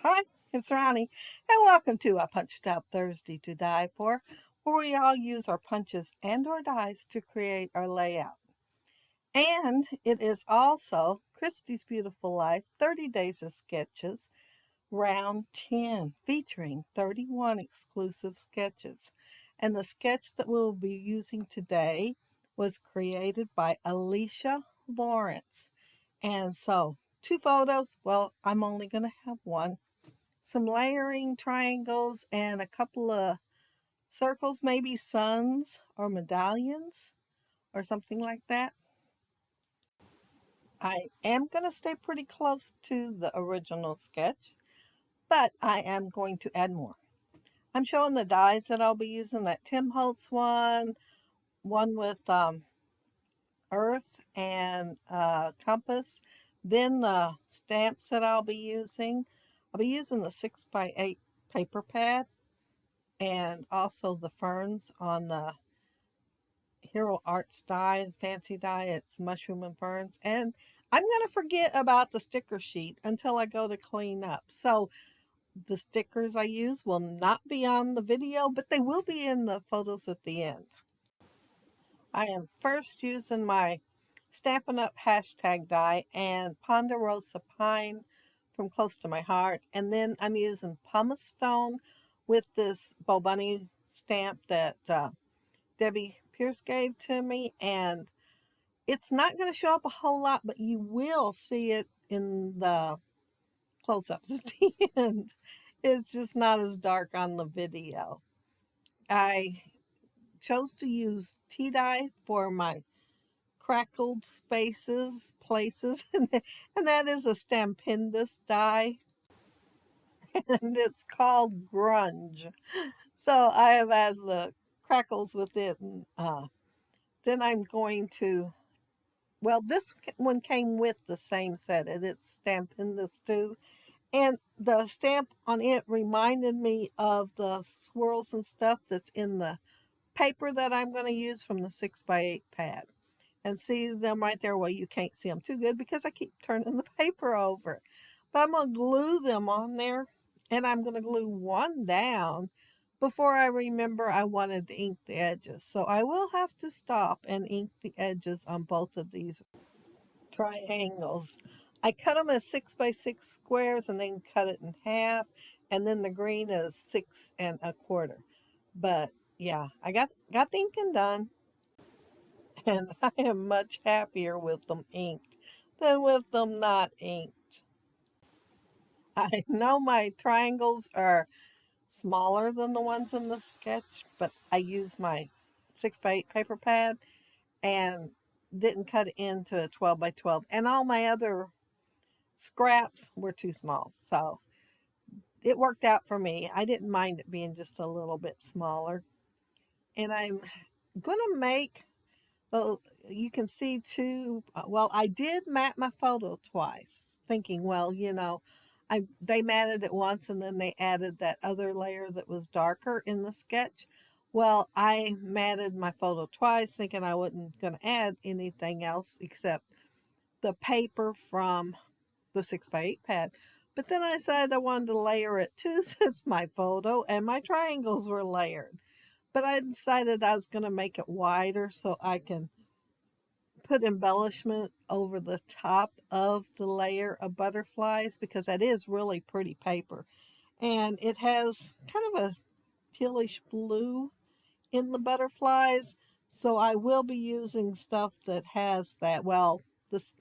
Hi, it's Ronnie, and welcome to a Punched Out Thursday to Die For, where we all use our punches and or dies to create our layout. And it is also Christie's Beautiful Life 30 Days of Sketches, Round 10, featuring 31 exclusive sketches. And the sketch that we'll be using today was created by Alicia Lawrence. And so, two photos, well, I'm only going to have one, some layering triangles and a couple of circles, maybe suns or medallions or something like that. I am going to stay pretty close to the original sketch, but I am going to add more. I'm showing the dies that I'll be using, that Tim Holtz one with earth and compass, then the stamps that I'll be using. I'll be using the 6x8 paper pad and also the ferns on the Hero Arts die, fancy die. It's mushroom and ferns. And I'm going to forget about the sticker sheet until I go to clean up. So the stickers I use will not be on the video, but they will be in the photos at the end. I am first using my Stampin' Up! Hashtag die and Ponderosa Pine from Close to My Heart. And then I'm using pumice stone with this Bo Bunny stamp that Debbie Pierce gave to me. And it's not going to show up a whole lot, but you will see it in the close-ups at the end. It's just not as dark on the video. I chose to use tea dye for my crackled spaces, places, and that is a Stampendous die, and it's called Grunge. So I have had the crackles with it, and then I'm going to, well, this one came with the same set, and it's Stampendous too, and the stamp on it reminded me of the swirls and stuff that's in the paper that I'm going to use from the 6x8 pad. And see them right there? Well, you can't see them too good because I keep turning the paper over. But I'm going to glue them on there, and I'm going to glue one down before I remember I wanted to ink the edges. So I will have to stop and ink the edges on both of these triangles. I cut them as 6x6 squares and then cut it in half, and then the green is 6 1/4. But yeah, I got the inking done, and I am much happier with them inked than with them not inked. I know my triangles are smaller than the ones in the sketch, but I used my 6x8 paper pad and didn't cut it into a 12x12. And all my other scraps were too small. So it worked out for me. I didn't mind it being just a little bit smaller. And I'm going to make, well, you can see too, well, I did matte my photo twice, thinking, well, they matted it once and then they added that other layer that was darker in the sketch. Well, I matted my photo twice, thinking I wasn't going to add anything else except the paper from the 6x8 pad. But then I decided I wanted to layer it too, since my photo and my triangles were layered. But I decided I was going to make it wider so I can put embellishment over the top of the layer of butterflies, because that is really pretty paper. And it has kind of a tealish blue in the butterflies. So I will be using stuff that has that. Well, this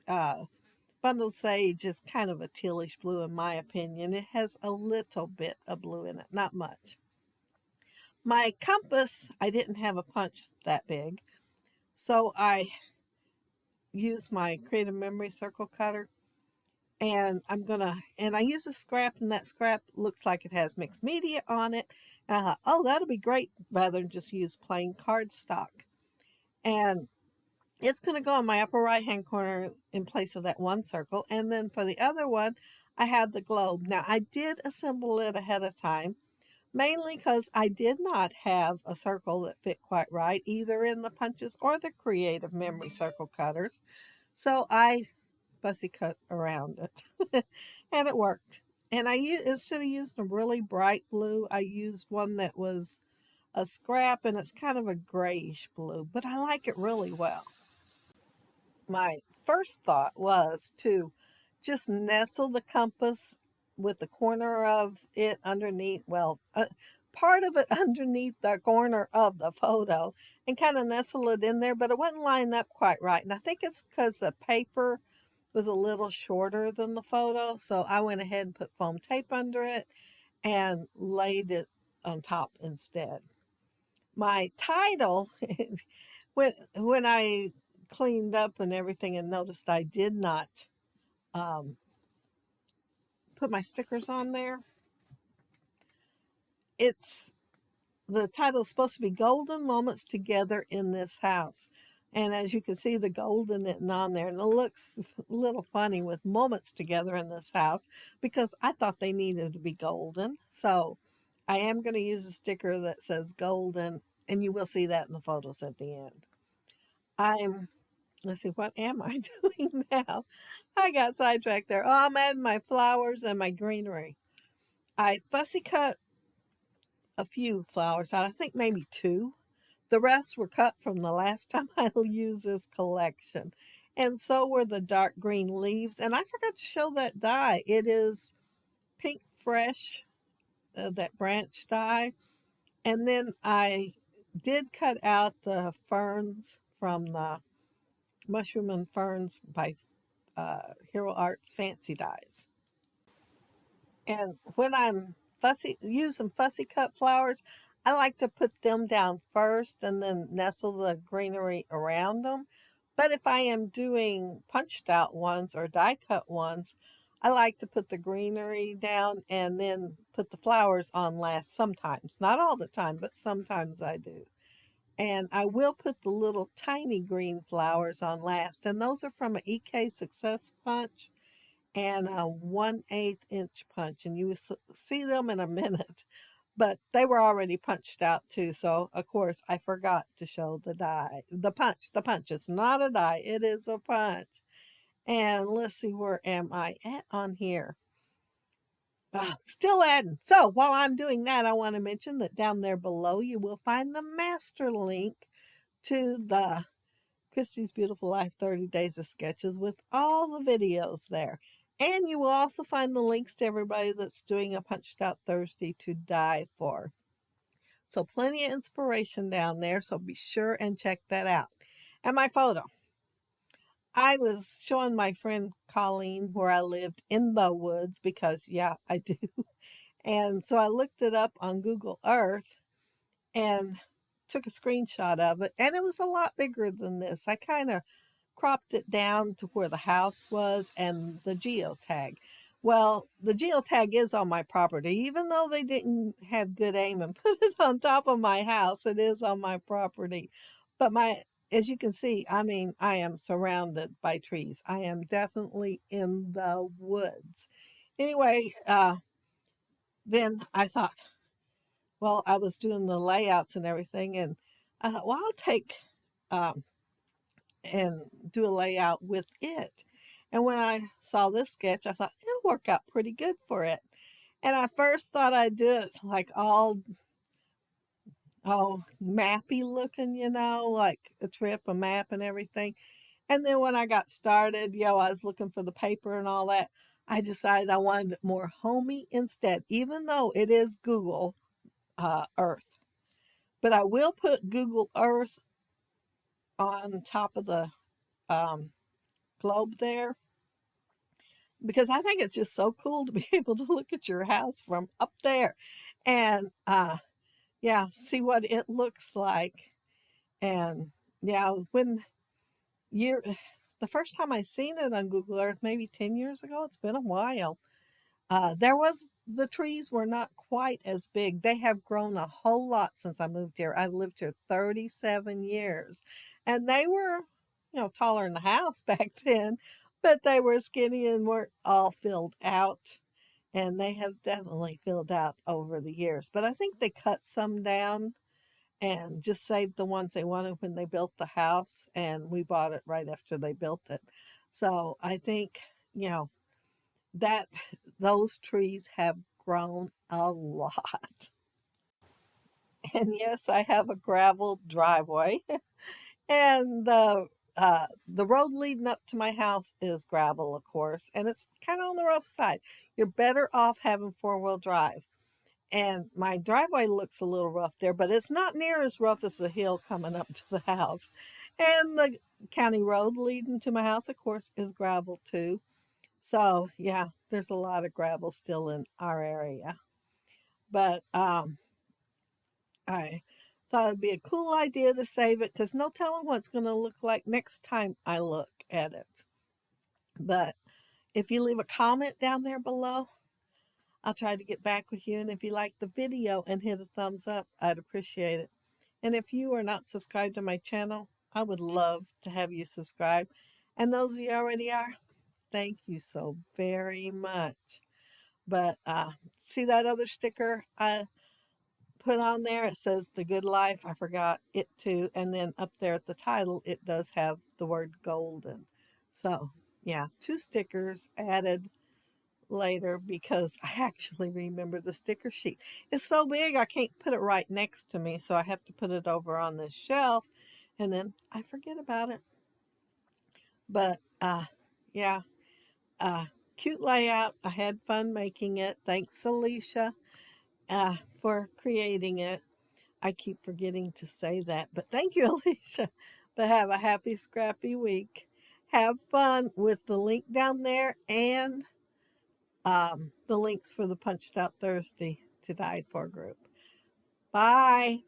bundle sage is kind of a tealish blue in my opinion. It has a little bit of blue in it, not much. My compass, I didn't have a punch that big, so I used my Creative Memory circle cutter, and I use a scrap, and that scrap looks like it has mixed media on it. And I thought, oh, that'll be great, rather than just use plain cardstock. And it's going to go in my upper right hand corner in place of that one circle. And then for the other one, I have the globe. Now, I did assemble it ahead of time, mainly because I did not have a circle that fit quite right, either in the punches or the Creative Memory circle cutters. So I fussy cut around it, and it worked. And instead of using a really bright blue, I used one that was a scrap, and it's kind of a grayish blue, but I like it really well. My first thought was to just nestle the compass with the corner of it underneath, part of it underneath the corner of the photo, and kind of nestle it in there, but it wasn't lining up quite right. And I think it's because the paper was a little shorter than the photo, so I went ahead and put foam tape under it and laid it on top instead. My title, when I cleaned up and everything and noticed I did not um, put my stickers on there, it's the title is supposed to be Golden Moments Together in This House. And as you can see, the golden written on there, and it looks a little funny with moments together in this house because I thought they needed to be golden. So I am going to use a sticker that says golden, and you will see that in the photos at the end. I'm Let's see, what am I doing now? I got sidetracked there. Oh, I'm adding my flowers and my greenery. I fussy cut a few flowers out, I think maybe two. The rest were cut from the last time I used this collection. And so were the dark green leaves. And I forgot to show that dye. It is Pink Fresh, that branch dye. And then I did cut out the ferns from the Mushroom and Ferns by Hero Arts Fancy Dyes. And when I'm using fussy cut flowers, I like to put them down first and then nestle the greenery around them. But if I am doing punched out ones or die cut ones, I like to put the greenery down and then put the flowers on last sometimes. Not all the time, but sometimes I do. And I will put the little tiny green flowers on last. And those are from an EK Success Punch and a 1/8 inch punch. And you will see them in a minute. But they were already punched out too. So, of course, I forgot to show the die. The punch. The punch. It's not a die. It is a punch. And let's see, where am I at on here? Still adding. So while I'm doing that, I want to mention that down there below you will find the master link to the Christy's Beautiful Life 30 Days of Sketches with all the videos there. And you will also find the links to everybody that's doing a Punched Out Thursday to die for. So plenty of inspiration down there, so be sure and check that out. And my photo. I was showing my friend Colleen where I lived in the woods because, yeah, I do. And so I looked it up on Google Earth and took a screenshot of it, and it was a lot bigger than this. I kind of cropped it down to where the house was and the geotag. Well, the geotag is on my property. Even though they didn't have good aim and put it on top of my house, it is on my property. But as you can see, I mean, I am surrounded by trees. I am definitely in the woods. Anyway, then I thought, well, I was doing the layouts and everything, and I thought, well, I'll take um, and do a layout with it. And when I saw this sketch, I thought it'll work out pretty good for it. And I first thought I'd do it like all mappy looking, like a trip, a map and everything. And then when I got started, I was looking for the paper and all that. I decided I wanted it more homey instead, even though it is Google Earth. But I will put Google Earth on top of the um, globe there because I think it's just so cool to be able to look at your house from up there and yeah, see what it looks like. And yeah, when you the first time I seen it on Google Earth, maybe 10 years ago, it's been a while. The trees were not quite as big. They have grown a whole lot since I moved here. I've lived here 37 years, and they were, taller than the house back then, but they were skinny and weren't all filled out. And they have definitely filled out over the years. But I think they cut some down and just saved the ones they wanted when they built the house. And we bought it right after they built it. So I think, you know, that those trees have grown a lot. And yes, I have a gravel driveway, and the road leading up to my house is gravel, of course, and it's kind of on the rough side. You're better off having four-wheel drive. And my driveway looks a little rough there, but it's not near as rough as the hill coming up to the house. And the county road leading to my house, of course, is gravel too. So yeah, there's a lot of gravel still in our area. But I thought it'd be a cool idea to save it because no telling what it's going to look like next time I look at it. But if you leave a comment down there below, I'll try to get back with you. And if you like the video and hit a thumbs up, I'd appreciate it. And if you are not subscribed to my channel, I would love to have you subscribe. And those of you already are, thank you so very much. But see that other sticker I put on there? It says The Good Life. I forgot it too. And then up there at the title, it does have the word golden. So yeah, 2 stickers added later because I actually remember the sticker sheet. It's so big I can't put it right next to me, so I have to put it over on this shelf and then I forget about it. But yeah, uh cute layout. I had fun making it. Thanks, Alicia, for creating it. I keep forgetting to say that, but thank you, Alicia. But have a happy, scrappy week. Have fun with the link down there and the links for the Punched Out Thursday to Die For group. Bye.